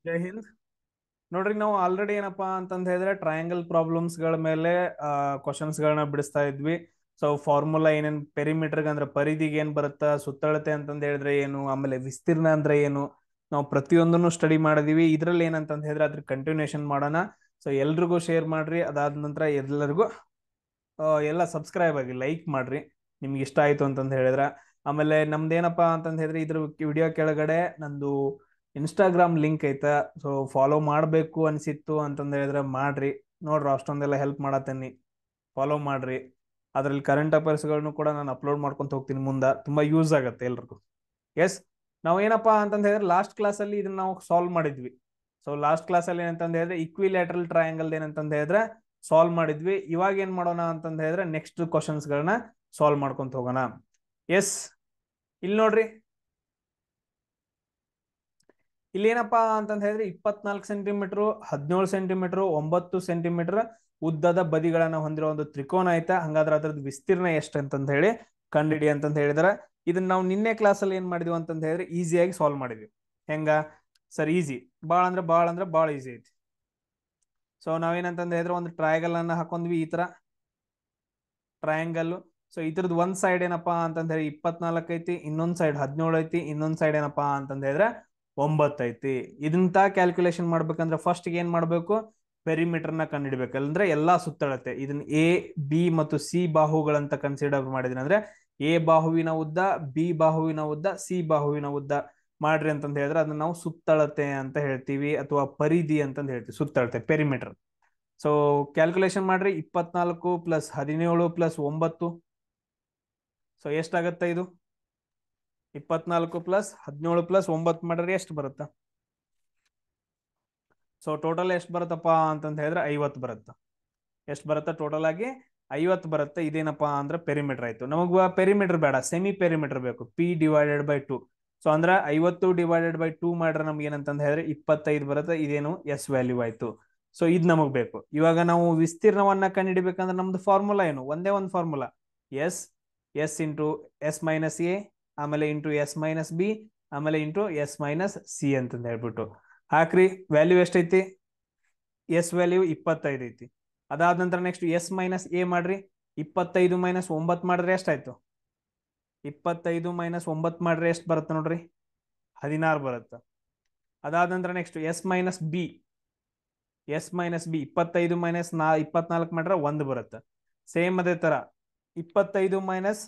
ಜೈ ಹಿಂದ್. ನೋಡ್ರಿ, ನಾವು ಆಲ್ರೆಡಿ ಏನಪ್ಪಾ ಅಂತಂದ ಹೇಳಿದ್ರೆ ಟ್ರಯಾಂಗಲ್ ಪ್ರಾಬ್ಲಮ್ಸ್ ಗಳ ಮೇಲೆ ಕ್ವಶನ್ಸ್ ಗಳನ್ನ ಬಿಡಿಸ್ತಾ ಇದ್ವಿ. ಸೊ ಫಾರ್ಮುಲಾ ಏನೇನ್ ಪೆರಿಮೀಟರ್ ಅಂದ್ರೆ ಪರಿಧಿಗೆ ಏನ್ ಬರುತ್ತಾ, ಸುತ್ತಳತೆ ಅಂತಂದ ಹೇಳಿದ್ರೆ ಏನು, ಆಮೇಲೆ ವಿಸ್ತೀರ್ಣ ಅಂದ್ರೆ ಏನು, ನಾವು ಪ್ರತಿಯೊಂದನ್ನು ಸ್ಟಡಿ ಮಾಡಿದೀವಿ. ಇದ್ರಲ್ಲಿ ಏನಂತಂದ ಹೇಳಿದ್ರೆ ಅದ್ರ ಕಂಟಿನ್ಯೂಷನ್ ಮಾಡೋಣ. ಸೊ ಎಲ್ರಿಗೂ ಶೇರ್ ಮಾಡ್ರಿ. ಅದಾದ ನಂತರ ಎಲ್ಲರಿಗೂ ಎಲ್ಲ ಸಬ್ಸ್ಕ್ರೈಬ್ ಆಗಿ ಲೈಕ್ ಮಾಡ್ರಿ ನಿಮ್ಗೆ ಇಷ್ಟ ಆಯ್ತು ಅಂತಂದ ಹೇಳಿದ್ರ. ಆಮೇಲೆ ನಮ್ದೇನಪ್ಪಾ ಅಂತಂದ ಹೇಳಿದ್ರೆ ಇದ್ರ ವಿಡಿಯೋ ಕೆಳಗಡೆ ನಂದು ಇನ್ಸ್ಟಾಗ್ರಾಮ್ ಲಿಂಕ್ ಐತ. ಸೊ ಫಾಲೋ ಮಾಡಬೇಕು ಅನ್ಸಿತ್ತು ಅಂತಂದ ಹೇಳಿದ್ರೆ ಮಾಡ್ರಿ. ನೋಡ್ರಿ, ಅಷ್ಟೊಂದೆಲ್ಲ ಹೆಲ್ಪ್ ಮಾಡತ್ತೇನಿ, ಫಾಲೋ ಮಾಡ್ರಿ. ಅದ್ರಲ್ಲಿ ಕರೆಂಟ್ ಅಫೇರ್ಸ್ಗಳನ್ನು ಕೂಡ ನಾನು ಅಪ್ಲೋಡ್ ಮಾಡ್ಕೊಂತ ಹೋಗ್ತೀನಿ ಮುಂದೆ, ತುಂಬಾ ಯೂಸ್ ಆಗುತ್ತೆ ಎಲ್ರಿಗೂ. ಎಸ್, ನಾವು ಏನಪ್ಪಾ ಅಂತಂದ ಹೇಳಿದ್ರೆ ಲಾಸ್ಟ್ ಕ್ಲಾಸ್ ಅಲ್ಲಿ ಇದನ್ನ ನಾವು ಸಾಲ್ವ್ ಮಾಡಿದ್ವಿ. ಸೊ ಲಾಸ್ಟ್ ಕ್ಲಾಸ್ ಅಲ್ಲಿ ಏನಂತಂದ ಹೇಳಿದ್ರೆ ಇಕ್ವಿಲ್ಯಾಟ್ರಲ್ ಟ್ರಯಾಂಗಲ್ ಏನಂತಂದ ಹೇಳಿದ್ರೆ ಸಾಲ್ವ್ ಮಾಡಿದ್ವಿ. ಇವಾಗ ಏನ್ ಮಾಡೋಣ ಅಂತಂದ ಹೇಳಿದ್ರೆ ನೆಕ್ಸ್ಟ್ ಕ್ವಶನ್ಸ್ ಗಳನ್ನ ಸಾಲ್ವ್ ಮಾಡ್ಕೊಂತ ಹೋಗೋಣ. ಎಸ್, ಇಲ್ಲಿ ನೋಡ್ರಿ, ಇಲ್ಲಿ ಏನಪ್ಪಾ ಅಂತಂದ ಹೇಳಿದ್ರೆ 24 ಸೆಂಟಿಮೀಟರ್, 17 ಸೆಂಟಿಮೀಟರ್, 9 ಸೆಂಟಿಮೀಟರ್ ಉದ್ದದ ಬದಿಗಳನ್ನ ಹೊಂದಿರೋ ಒಂದು ತ್ರಿಕೋನ ಐತೆ. ಹಂಗಾದ್ರೆ ಅದ್ರದ್ದು ವಿಸ್ತೀರ್ಣ ಎಷ್ಟು ಅಂತಂದ ಹೇಳಿ ಕಂಡಿಡಿ ಅಂತಂದ ಹೇಳಿದಾರೆ. ಇದನ್ನ ನಾವು ನಿನ್ನೆ ಕ್ಲಾಸ್ ಅಲ್ಲಿ ಏನ್ ಮಾಡಿದ್ವಿ ಅಂತಂದ ಹೇಳಿದ್ರೆ ಈಸಿಯಾಗಿ ಸಾಲ್ವ್ ಮಾಡಿದ್ವಿ. ಹೆಂಗ ಸರ್? ಈಸಿ, ಬಾಳ ಈಸಿ ಐತಿ. ಸೊ ನಾವೇನಂತಂದ ಹೇಳಿದ್ರೆ ಒಂದು ಟ್ರಯಾಂಗಲ್ ಅನ್ನ ಹಾಕೊಂಡ್ವಿ, ಈ ತರ ಟ್ರಯಾಂಗಲ್. ಸೊ ಇದ್ರದ್ದು ಒಂದ್ ಸೈಡ್ ಏನಪ್ಪಾ ಅಂತಂದ ಹೇಳಿ 24 ಐತಿ, ಇನ್ನೊಂದ್ ಸೈಡ್ 17 ಐತಿ, ಇನ್ನೊಂದ್ ಸೈಡ್ ಏನಪ್ಪಾ ಅಂತಂದ ಹೇಳಿದ್ರೆ 9 ಐತಿ. ಇದಂತ ಕ್ಯಾಲ್ಕುಲೇಷನ್ ಮಾಡ್ಬೇಕಂದ್ರೆ ಫಸ್ಟ್ ಏನ್ ಮಾಡ್ಬೇಕು? ಪೆರಿಮೀಟರ್ ನ ಕಂಡುಹಿಡಬೇಕು. ಅಂದ್ರೆ ಎಲ್ಲಾ ಸುತ್ತಳತೆ. ಇದನ್ನ ಎ, ಬಿ ಮತ್ತು ಸಿ ಬಾಹುಗಳಂತ ಕನ್ಸಿಡರ್ ಮಾಡಿದ್ರಿ ಅಂದ್ರೆ ಎ ಬಾಹುವಿನ ಉದ್ದ, ಬಿ ಬಾಹುವಿನ ಉದ್ದ, ಸಿ ಬಾಹುವಿನ ಉದ್ದ ಮಾಡ್ರಿ ಅಂತಂದ ಹೇಳಿದ್ರೆ ಅದನ್ನ ನಾವು ಸುತ್ತಳತೆ ಅಂತ ಹೇಳ್ತೀವಿ, ಅಥವಾ ಪರಿಧಿ ಅಂತಂದ ಹೇಳ್ತೀವಿ. ಸುತ್ತಳತೆ, ಪೆರಿಮೀಟರ್. ಸೊ ಕ್ಯಾಲ್ಕುಲೇಷನ್ ಮಾಡ್ರಿ. 24 ಪ್ಲಸ್ 17 ಪ್ಲಸ್ 9. ಸೊ ಎಷ್ಟಾಗತ್ತೆ ಇದು? 24 ಪ್ಲಸ್ 17 ಪ್ಲಸ್ 9 ಮಾಡಿದ್ರೆ ಎಷ್ಟು ಬರುತ್ತಾ? ಸೊ ಟೋಟಲ್ ಎಷ್ಟು ಬರುತ್ತಪ್ಪ ಅಂತಂತ ಹೇಳಿದ್ರೆ 50 ಬರುತ್ತೆ. ಎಷ್ಟು ಬರುತ್ತೆ ಟೋಟಲ್ ಆಗಿ? 50 ಬರುತ್ತೆ. ಇದೇನಪ್ಪಾ ಅಂದ್ರೆ ಪೆರಿಮೀಟರ್ ಆಯ್ತು. ನಮಗ ಪೆರಿಮೀಟರ್ ಬೇಡ, ಸೆಮಿ ಪೆರಿಮೀಟರ್ ಬೇಕು. P/2. ಸೊ ಅಂದ್ರೆ 50/2 ಮಾಡ್ರೆ ನಮ್ಗೆ ಏನಂತಂದ ಹೇಳಿದ್ರೆ 25 ಬರುತ್ತೆ. ಇದೇನು ಎಸ್ ವ್ಯಾಲ್ಯೂ ಆಯ್ತು. ಸೊ ಇದ್ ನಮಗ್ ಬೇಕು. ಇವಾಗ ನಾವು ವಿಸ್ತೀರ್ಣವನ್ನ ಕಂಡುಹಿಡಿಬೇಕಂದ್ರೆ ನಮ್ದು ಫಾರ್ಮುಲಾ ಏನು? ಒಂದೇ ಒಂದು formula, S S into S minus A, ಆಮೇಲೆ ಇಂಟು ಎಸ್ ಮೈನಸ್ ಬಿ, ಆಮೇಲೆ ಇಂಟು ಎಸ್ ಮೈನಸ್ ಸಿ ಅಂತಂದ ಹೇಳ್ಬಿಟ್ಟು ಹಾಕ್ರಿ. ವ್ಯಾಲ್ಯೂ ಎಷ್ಟೈತಿ? ಎಸ್ ವ್ಯಾಲ್ಯೂ 25 ಐತಿ. ಅದಾದ ನಂತರ ನೆಕ್ಸ್ಟ್ ಎಸ್ ಮೈನಸ್ ಎ ಮಾಡ್ರಿ. 25 ಮೈನಸ್ 9 ಮಾಡಿದ್ರೆ ಎಷ್ಟಾಯ್ತು? 25 ಮೈನಸ್ 9 ಮಾಡ್ರೆ ಎಷ್ಟು ಬರುತ್ತೆ ನೋಡ್ರಿ? 16 ಬರುತ್ತೆ. ಅದಾದ ನಂತರ next S minus B. 25 minus 24 ಮಾಡ್ರೆ 1 ಬರುತ್ತೆ. ಸೇಮ್ ಅದೇ ತರ 25 ಮೈನಸ್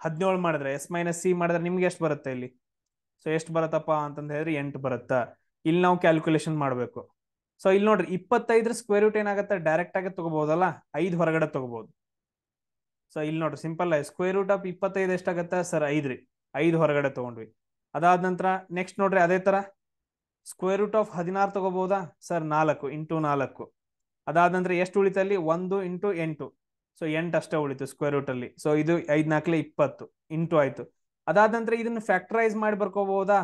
17 ಮಾಡಿದ್ರೆ ಎಸ್ ಮೈನಸ್ ಸಿ ಮಾಡಿದ್ರೆ ನಿಮ್ಗೆ ಎಷ್ಟು ಬರುತ್ತೆ ಇಲ್ಲಿ? ಸೊ ಎಷ್ಟು ಬರುತ್ತಪ್ಪ ಅಂತಂದ ಹೇಳಿದ್ರೆ 8 ಬರುತ್ತಾ. ಇಲ್ಲಿ ನಾವು ಕ್ಯಾಲ್ಕುಲೇಷನ್ ಮಾಡಬೇಕು. ಸೊ ಇಲ್ಲಿ ನೋಡ್ರಿ, 25 ಸ್ಕ್ವೇರ್ ರೂಟ್ ಏನಾಗುತ್ತೆ? ಡೈರೆಕ್ಟ್ ಆಗಿ ತಗೋಬಹುದಲ್ಲ, 5 ಹೊರಗಡೆ ತಗೋಬಹುದು. ಸೊ ಇಲ್ಲಿ ನೋಡ್ರಿ, ಸಿಂಪಲ್ ಆಗಿ ಸ್ಕ್ವೇರ್ ರೂಟ್ ಆಫ್ 25 ಎಷ್ಟಾಗತ್ತೆ ಸರ್? 5 ರೀ. 5 ಹೊರಗಡೆ ತಗೊಂಡ್ವಿ. ಅದಾದ ನಂತರ ನೆಕ್ಸ್ಟ್ ನೋಡ್ರಿ, ಅದೇ ತರ ಸ್ಕ್ವೇರ್ ರೂಟ್ ಆಫ್ 16 ತಗೋಬಹುದಾ ಸರ್? 4 ಇಂಟು 4. ಅದಾದ ನಂತರ ಎಷ್ಟು ಉಳಿತಲ್ಲಿ? 1 ಇಂಟು 8. ಸೊ 8 ಅಷ್ಟೇ ಉಳಿತು ಸ್ಕ್ವೇರ್ ರೂಟ್ ಅಲ್ಲಿ. ಸೊ ಇದು 5×4 20 ಇಂಟು ಆಯ್ತು. ಅದಾದ ನಂತರ ಇದನ್ನ ಫ್ಯಾಕ್ಟರೈಸ್ ಮಾಡಿ ಬರ್ಕೋಬಹುದಾ?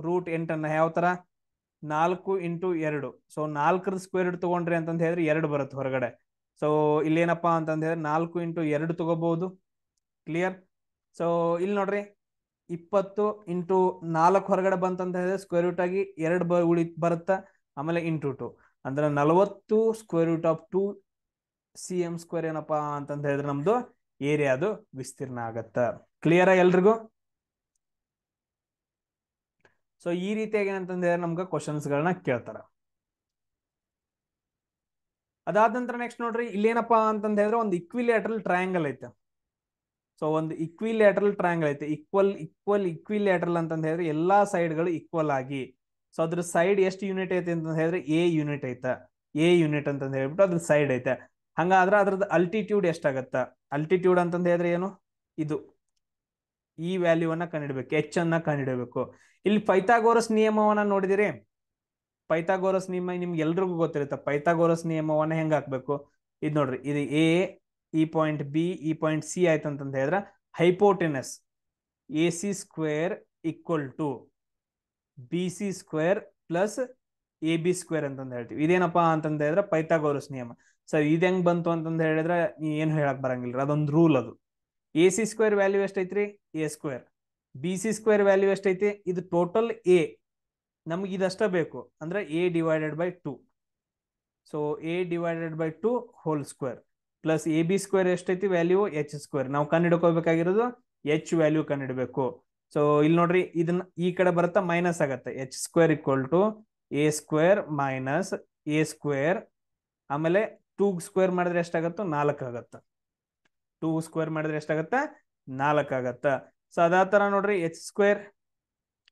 ರೂಟ್ 8 ಯಾವ ತರ? 4 ಇಂಟು 2. ಸೊ 4ರ ಸ್ಕ್ವೇರ್ ರೂಟ್ ತಗೊಂಡ್ರಿ ಅಂತಂದ ಹೇಳಿದ್ರೆ 2 ಬರುತ್ತೆ ಹೊರಗಡೆ. ಸೊ ಇಲ್ಲಿ ಏನಪ್ಪಾ ಅಂತಂದ ಹೇಳಿದ್ರೆ 4 ಇಂಟು 2 ತಗೋಬಹುದು. ಕ್ಲಿಯರ್? ಸೊ ಇಲ್ಲಿ ನೋಡ್ರಿ, 20 ಇಂಟು 4 ಹೊರಗಡೆ ಬಂತಂತ ಹೇಳಿದ್ರೆ ಸ್ಕ್ವೇರ್ ರೂಟ್ ಆಗಿ 2 ಬರುತ್ತಾ, ಆಮೇಲೆ ಇಂಟು 2 ಅಂದ್ರೆ 40 square root of 2 cm square ಏನಪ್ಪಾ ಅಂತಂದ ಹೇಳಿದ್ರೆ ನಮ್ದು ಏರಿಯಾ ಅದು ವಿಸ್ತೀರ್ಣ ಆಗತ್ತ. ಕ್ಲಿಯರ್ ಎಲ್ರಿಗೂ? ಸೊ ಈ ರೀತಿಯಾಗಿ ಏನಂತಂದ್ರೆ ನಮ್ಗೆ ಕ್ವಶನ್ಸ್ ಗಳನ್ನ ಕೇಳ್ತಾರ. ಅದಾದ ನಂತರ ನೆಕ್ಸ್ಟ್ ನೋಡ್ರಿ, ಇಲ್ಲೇನಪ್ಪಾ ಅಂತಂದ ಹೇಳಿದ್ರೆ ಒಂದು ಇಕ್ವಿಲ್ಯಾಟ್ರಲ್ ಟ್ರಯಾಂಗಲ್ ಐತೆ. ಸೊ ಒಂದು ಇಕ್ವಿಲ್ಯಾಟ್ರಲ್ ಟ್ರಯಾಂಗಲ್ ಐತೆ. ಇಕ್ವಿಲ್ಯಾಟ್ರಲ್ ಅಂತಂದ ಹೇಳಿದ್ರೆ ಎಲ್ಲಾ ಸೈಡ್ಗಳು ಈಕ್ವಲ್ ಆಗಿ. ಸೊ ಅದ್ರ ಸೈಡ್ ಎಷ್ಟು ಯೂನಿಟ್ ಐತೆ ಅಂತಂದ ಹೇಳಿದ್ರೆ ಎ ಯೂನಿಟ್ ಐತೆ. ಎ ಯೂನಿಟ್ ಅಂತಂದ ಹೇಳ್ಬಿಟ್ಟು ಅದ್ರ ಸೈಡ್ ಐತೆ. ಹಂಗಾದ್ರೆ ಅದ್ರದ್ದು ಅಲ್ಟಿಟ್ಯೂಡ್ ಎಷ್ಟಾಗತ್ತ? ಅಲ್ಟಿಟ್ಯೂಡ್ ಅಂತಂದ ಹೇಳಿದ್ರೆ ಏನು? ಇದು ಈ ವ್ಯಾಲ್ಯೂವನ್ನ ಕಂಡುಹಿಡಬೇಕು, ಎಚ್ ಅನ್ನ ಕಂಡುಹಿಡಬೇಕು. ಇಲ್ಲಿ ಪೈಥಾಗೋರಸ್ ನಿಯಮವನ್ನ ನೋಡಿದಿರಿ? ಪೈಥಾಗೋರಸ್ ನಿಯಮ ನಿಮ್ಗೆ ಎಲ್ರಿಗೂ ಗೊತ್ತಿರುತ್ತೆ. ಪೈಥಾಗೋರಸ್ ನಿಯಮವನ್ನ ಹೆಂಗ್ ಹಾಕ್ಬೇಕು? ಇದು ನೋಡ್ರಿ, ಇದು ಎ, ಈ ಪಾಯಿಂಟ್ ಬಿ, ಈ ಪಾಯಿಂಟ್ ಸಿ ಆಯ್ತು ಅಂತಂದ ಹೇಳಿದ್ರೆ hypotenuse A C square equal to B C square plus A B square ಅಂತಂದ ಹೇಳ್ತೀವಿ. ಇದೇನಪ್ಪಾ ಅಂತಂದ ಹೇಳಿದ್ರೆ ಪೈಥಾಗೋರಸ್ ನಿಯಮ. ಸರ್ ಇದು ಹೆಂಗ್ ಬಂತು ಅಂತಂದ ಹೇಳಿದ್ರೆ ಏನು ಹೇಳಕ್ ಬರಂಗಿಲ್ಲ, ಅದೊಂದು ರೂಲ್ ಅದು. ಎ ಸಿ ಸ್ಕ್ವೇರ್ ವ್ಯಾಲ್ಯೂ ಎಷ್ಟೈತ್ರಿ? A square. B C square value ಎಷ್ಟೈತಿ? ಇದು ಟೋಟಲ್ ಎ. ನಮ್ಗೆ ಇದಷ್ಟ ಬೇಕು ಅಂದ್ರೆ a divided by 2. So a divided by 2 whole square plus A B square ಎಷ್ಟೈತಿ ವ್ಯಾಲ್ಯೂ h ಸ್ಕ್ವೇರ್. ನಾವು ಕಂಡುಹಿಡ್ಕೋಬೇಕಾಗಿರೋದು h ವ್ಯಾಲ್ಯೂ ಕಂಡುಹಿಡಬೇಕು. ಸೊ ಇಲ್ಲಿ ನೋಡ್ರಿ ಇದನ್ನ ಈ ಕಡೆ ಬರುತ್ತಾ ಮೈನಸ್ ಆಗತ್ತೆ, h square equal to a square minus a square, ಆಮೇಲೆ 2 ಸ್ಕ್ವೇರ್ ಮಾಡಿದ್ರೆ ಎಷ್ಟಾಗತ್ತೋ 4 ಆಗತ್ತ. 2 ಸ್ಕ್ವೇರ್ ಮಾಡಿದ್ರೆ ಎಷ್ಟಾಗತ್ತ 4 ಆಗತ್ತ. ಸೊ ಅದೇ ತರ ನೋಡ್ರಿ h ಸ್ಕ್ವೇರ್,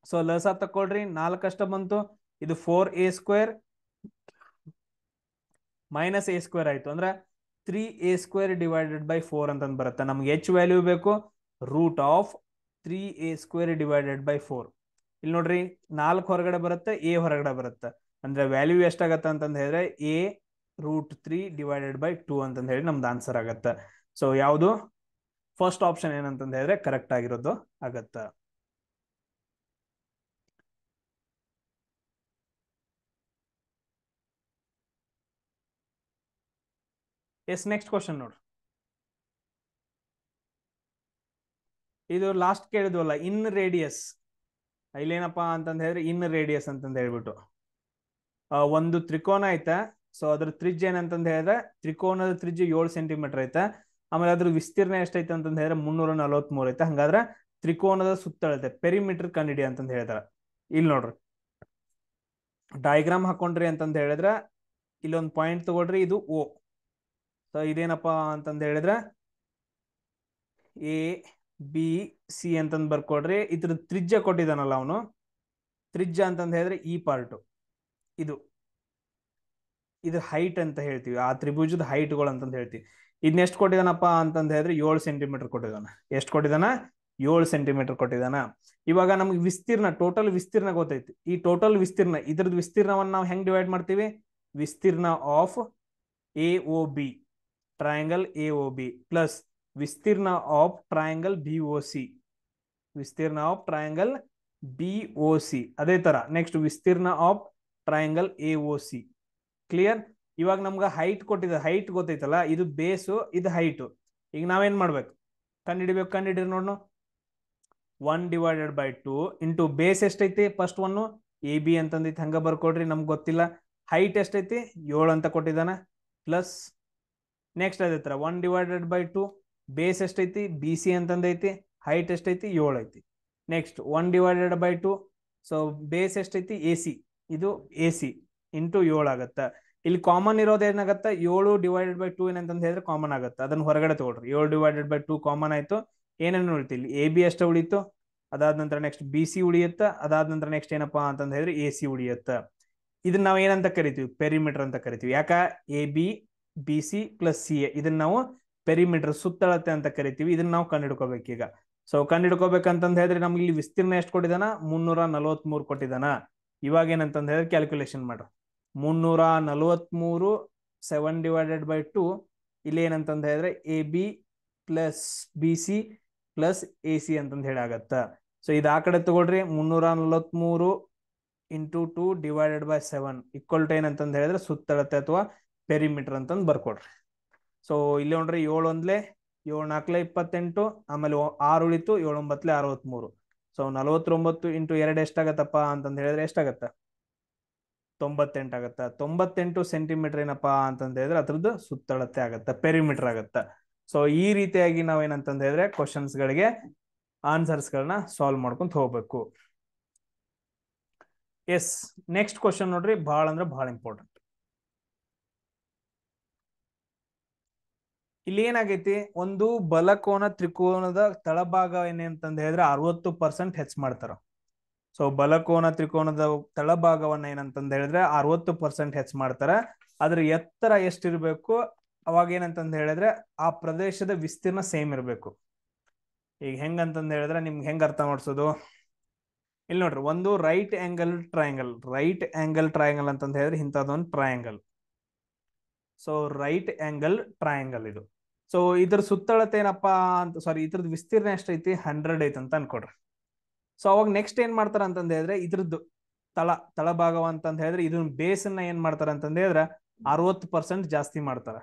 ಸೊ ಲಸ ತಕೊಳ್ರಿ 4 ಅಷ್ಟ ಬಂತು, ಇದು 4a square minus a square ಆಯ್ತು ಅಂದ್ರೆ 3a ಸ್ಕ್ವೇರ್ ಡಿವೈಡೆಡ್ ಬೈ 4 ಅಂತಂದ್ ಬರುತ್ತೆ. ನಮ್ಗೆ h ವ್ಯಾಲ್ಯೂ ಬೇಕು root of 3a square divided by 4. ಇಲ್ಲಿ ನೋಡ್ರಿ 4 ಹೊರಗಡೆ ಬರುತ್ತೆ, a ಹೊರಗಡೆ ಬರುತ್ತೆ, ಅಂದ್ರೆ ವ್ಯಾಲ್ಯೂ ಎಷ್ಟಾಗತ್ತೆ ಅಂತಂದ್ ಹೇಳಿದ್ರೆ a ರೂಟ್ 3 ಡಿವೈಡೆಡ್ ಬೈ 2 ಅಂತಂದ್ ಹೇಳಿ ನಮ್ದು ಆನ್ಸರ್ ಆಗತ್ತೆ. ಸೊ ಯಾವುದು ಫಸ್ಟ್ ಆಪ್ಷನ್ ಏನಂತಂದ್ ಹೇಳಿದ್ರೆ ಕರೆಕ್ಟ್ ಆಗಿರೋದು ಆಗತ್ತ. ಎಸ್ ನೆಕ್ಸ್ಟ್ ಕ್ವಶನ್ ನೋಡ್ರಿ. ಇದು ಲಾಸ್ಟ್ ಕೇಳಿದ್ವಲ್ಲ ಇನ್ ರೇಡಿಯಸ್, ಇಲ್ಲೇನಪ್ಪಾ ಅಂತಂದ್ ಹೇಳಿದ್ರೆ ಇನ್ ರೇಡಿಯಸ್ ಅಂತಂದ್ ಹೇಳ್ಬಿಟ್ಟು ಒಂದು ತ್ರಿಕೋನ ಐತೆ. ಸೊ ಅದ್ರ ತ್ರಿಜ್ಯ ಏನಂತಂದ್ ಹೇಳಿದ್ರೆ ತ್ರಿಕೋನದ ತ್ರಿಜ್ಯ 7 ಸೆಂಟಿಮೀಟರ್ ಐತೆ, ಆಮೇಲೆ ಅದ್ರ ವಿಸ್ತೀರ್ಣ ಎಷ್ಟೈತೆ ಅಂತಂದ್ ಹೇಳಿದ್ರೆ 343 ಐತೆ. ಹಂಗಾದ್ರೆ ತ್ರಿಕೋನದ ಸುತ್ತಳತೆ ಪೆರಿಮೀಟರ್ ಕಂಡಿಡಿ ಅಂತಂದ್ ಹೇಳಿದಾರೆ. ಇಲ್ಲಿ ನೋಡ್ರಿ ಡಯಾಗ್ರಾಮ್ ಹಾಕೊಂಡ್ರಿ ಅಂತಂದ್ ಹೇಳಿದ್ರೆ ಇಲ್ಲೊಂದು ಪಾಯಿಂಟ್ ತಗೊಳ್ರಿ, ಇದು O. ಸೊ ಇದೇನಪ್ಪಾ ಅಂತಂದ್ ಹೇಳಿದ್ರೆ ಎ ಬಿ ಸಿ ಅಂತಂದ್ ಬರ್ಕೊಡ್ರಿ. ಇದ್ರ ತ್ರಿಜ್ಯ ಕೊಟ್ಟಿದ್ದಾನಲ್ಲ ಅವನು, ತ್ರಿಜ್ಯ ಅಂತಂದ್ ಹೇಳಿದ್ರೆ ಈ ಪಾರ್ಟ್, ಇದು ಹೈಟ್ ಅಂತ ಹೇಳ್ತೀವಿ, ಆ ತ್ರಿಭುಜದ ಹೈಟ್ಗಳು ಅಂತಂದ್ ಹೇಳ್ತೀವಿ. ಇದನ್ನ ಎಷ್ಟು ಕೊಟ್ಟಿದಾನಪ್ಪ ಅಂತಂದ್ ಹೇಳಿದ್ರೆ 7 ಸೆಂಟಿಮೀಟರ್ ಕೊಟ್ಟಿದ್ದಾನ. ಎಷ್ಟು ಕೊಟ್ಟಿದಾನ 7 ಸೆಂಟಿಮೀಟರ್ ಕೊಟ್ಟಿದ್ದಾನ. ಇವಾಗ ನಮ್ಗೆ ವಿಸ್ತೀರ್ಣ ಟೋಟಲ್ ವಿಸ್ತೀರ್ಣ ಗೊತ್ತೈತಿ. ಈ ಟೋಟಲ್ ವಿಸ್ತೀರ್ಣ ಇದ್ರದ್ದು ವಿಸ್ತೀರ್ಣವನ್ನ ನಾವು ಹೆಂಗ್ ಡಿವೈಡ್ ಮಾಡ್ತೀವಿ, ವಿಸ್ತೀರ್ಣ of A O B triangle A O B plus ವಿಸ್ತೀರ್ಣ of triangle B O C, ವಿಸ್ತೀರ್ಣ of triangle B O C. ಅದೇ ತರ ನೆಕ್ಸ್ಟ್ ವಿಸ್ತೀರ್ಣ of triangle A O C. Clear. ಇವಾಗ ನಮ್ಗೆ ಹೈಟ್ ಕೊಟ್ಟಿದೆ, ಹೈಟ್ ಗೊತ್ತೈತಲ್ಲ, ಇದು ಬೇಸು ಇದು ಹೈಟು. ಈಗ ನಾವೇನ್ ಮಾಡ್ಬೇಕು ಕಂಡುಹಿಡಿಬೇಕು, ಕಂಡುಹಿಡಿದ್ರೆ ನೋಡೋಣ 1 ಡಿವೈಡೆಡ್ ಬೈ 2 ಇಂಟು ಬೇಸ್ ಎಷ್ಟೈತಿ ಫಸ್ಟ್ ಒನ್ ಎ ಬಿ ಅಂತಂದೈತಿ, ಹಂಗ ಬರ್ಕೊಡ್ರಿ, ನಮ್ಗೆ ಗೊತ್ತಿಲ್ಲ. ಹೈಟ್ ಎಷ್ಟೈತಿ 7 ಅಂತ ಕೊಟ್ಟಿದ್ದಾನ ಪ್ಲಸ್ ನೆಕ್ಸ್ಟ್ ಅದೇ ತರ 1 ಡಿವೈಡೆಡ್ ಬೈ 2 ಬೇಸ್ ಎಷ್ಟೈತಿ ಬಿ ಸಿ ಅಂತಂದೈತಿ, ಹೈಟ್ ಎಷ್ಟೈತಿ 7 ಐತಿ. Next 1 divided by 2, so base ಎಷ್ಟೈತಿ ಎ ಸಿ, ಇದು ಎ ಸಿ ಇಂಟು 7 ಆಗತ್ತ. ಇಲ್ಲಿ ಕಾಮನ್ ಇರೋದು ಏನಾಗತ್ತ 7 ಡಿವೈಡೆಡ್ ಬೈ 2 ಏನಂತ ಹೇಳಿದ್ರೆ ಕಾಮನ್ ಆಗುತ್ತೆ, ಅದನ್ನ ಹೊರಗಡೆ ತಗೊಳ್ರಿ. 7 ಡಿವೈಡೆಡ್ ಬೈ 2 ಕಾಮನ್ ಆಯ್ತು, ಏನೇನು ಉಳಿತು ಇಲ್ಲಿ ಎ ಬಿ ಅಷ್ಟೇ ಉಳಿತು. ಅದಾದ ನಂತರ ನೆಕ್ಸ್ಟ್ ಬಿ ಸಿ ಉಳಿಯುತ್ತ, ಅದಾದ ನಂತರ ನೆಕ್ಸ್ಟ್ ಏನಪ್ಪಾ ಅಂತಂದ ಹೇಳಿದ್ರೆ ಎ ಸಿ ಉಳಿಯುತ್ತ. ಇದನ್ನ ನಾವು ಏನಂತ ಕರಿತೀವಿ ಪೆರಿಮೀಟರ್ ಅಂತ ಕರಿತೀವಿ. ಯಾಕ A B B C plus C A ಇದನ್ನ ನಾವು ಪೆರಿಮೀಟರ್ ಸುತ್ತಳತೆ ಅಂತ ಕರಿತೀವಿ. ಇದನ್ನ ನಾವು ಕಂಡುಹಿಡ್ಕೋಬೇಕು ಈಗ. ಸೊ ಕಂಡುಹಿಡ್ಕೋಬೇಕಂತಂದ ಹೇಳಿದ್ರೆ ನಮ್ಗೆ ಇಲ್ಲಿ ವಿಸ್ತೀರ್ಣ ಎಷ್ಟು ಕೊಟ್ಟಿದಾನ 343 ಕೊಟ್ಟಿದಾನ. ಇವಾಗ ಏನಂತಂದ ಹೇಳಿದ್ರೆ ಕ್ಯಾಲ್ಕುಲೇಷನ್ ಮಾಡ್ರಿ. 343 7 ಡಿವೈಡೆಡ್ ಬೈ 2 ಇಲ್ಲಿ ಏನಂತಂದ ಹೇಳಿದ್ರೆ A B plus B C plus A C ಅಂತಂದ ಹೇಳಿ ಆಗತ್ತ. ಸೊ ಇದು ಆ ಕಡೆ ತಗೊಳ್ರಿ 343 into 2 divided by 7 equal to ಏನಂತಂದ ಹೇಳಿದ್ರೆ ಸುತ್ತಳತೆ ಅಥವಾ ಪೆರಿಮೀಟರ್ ಅಂತಂದು ಬರ್ಕೊಡ್ರಿ. ಸೊ ಇಲ್ಲಿ ನೋಡ್ರಿ 7 ಒಂದ್ಲೆ 7 4 28, ಆಮೇಲೆ 6 ಉಳಿತು 7 9 63. ಸೊ 49 ಇಂಟು 2 ಎಷ್ಟಾಗತ್ತಪ್ಪ ಅಂತಂದ ಹೇಳಿದ್ರೆ ಎಷ್ಟಾಗತ್ತ 98 ಆಗತ್ತ. 98 ಸೆಂಟಿಮೀಟರ್ ಏನಪ್ಪಾ ಅಂತಂದ ಹೇಳಿದ್ರೆ ಅದ್ರದ್ದು ಸುತ್ತಳತೆ ಆಗತ್ತ, ಪೆರಿಮೀಟರ್ ಆಗತ್ತ. ಸೊ ಈ ರೀತಿಯಾಗಿ ನಾವೇನಂತಂದ ಹೇಳಿದ್ರೆ ಕ್ವಶನ್ಸ್ ಗಳಿಗೆ ಆನ್ಸರ್ಸ್ ಗಳನ್ನ ಸಾಲ್ವ್ ಮಾಡ್ಕೊಂತ ಹೋಗ್ಬೇಕು. ಎಸ್ ನೆಕ್ಸ್ಟ್ ಕ್ವಶನ್ ನೋಡ್ರಿ, ಬಹಳ ಅಂದ್ರೆ ಬಹಳ ಇಂಪಾರ್ಟೆಂಟ್. ಇಲ್ಲಿ ಏನಾಗೈತಿ, ಒಂದು ಬಲಕೋನ ತ್ರಿಕೋನದ ತಳಭಾಗ ಏನಂತಂದ ಹೇಳಿದ್ರೆ 60% ಹೆಚ್ಚು ಮಾಡ್ತಾರ. ಸೊ ಬಲಕೋನ ತ್ರಿಕೋನದ ತಳಭಾಗವನ್ನ ಏನಂತಂದ ಹೇಳಿದ್ರೆ 60% ಹೆಚ್ಚು ಮಾಡ್ತಾರ. ಅದ್ರ ಎತ್ತರ ಎಷ್ಟಿರ್ಬೇಕು, ಅವಾಗ ಏನಂತಂದ ಹೇಳಿದ್ರೆ ಆ ಪ್ರದೇಶದ ವಿಸ್ತೀರ್ಣ ಸೇಮ್ ಇರಬೇಕು. ಈಗ ಹೆಂಗಂತಂದ ಹೇಳಿದ್ರೆ ನಿಮ್ಗೆ ಹೆಂಗ್ ಅರ್ಥ ಮಾಡಿಸೋದು, ಇಲ್ಲಿ ನೋಡ್ರಿ ಒಂದು ರೈಟ್ ಆಂಗಲ್ ಟ್ರಯಾಂಗಲ್ ಅಂತಂದ ಹೇಳಿದ್ರೆ ಇಂಥದ್ದೊಂದು triangle. So right angle triangle ಇದು. ಸೊ ಇದ್ರ ಸುತ್ತಳತೆ ಏನಪ್ಪಾ ಅಂತ ಇದ್ರದ್ದು ವಿಸ್ತೀರ್ಣ ಎಷ್ಟೈತಿ 100 ಐತಿ ಅಂತ ಅನ್ಕೊಡ್ರಿ. ಸೊ ಅವಾಗ ನೆಕ್ಸ್ಟ್ ಏನ್ ಮಾಡ್ತಾರ ಅಂತಂದ ಹೇಳಿದ್ರೆ ಇದ್ರದ್ದು ತಳಭಾಗ ಅಂತಂದ ಹೇಳಿದ್ರೆ ಇದನ್ನ ಬೇಸನ್ನ ಏನ್ ಮಾಡ್ತಾರ ಅಂತಂದ ಹೇಳಿದ್ರೆ 60% ಜಾಸ್ತಿ ಮಾಡ್ತಾರ,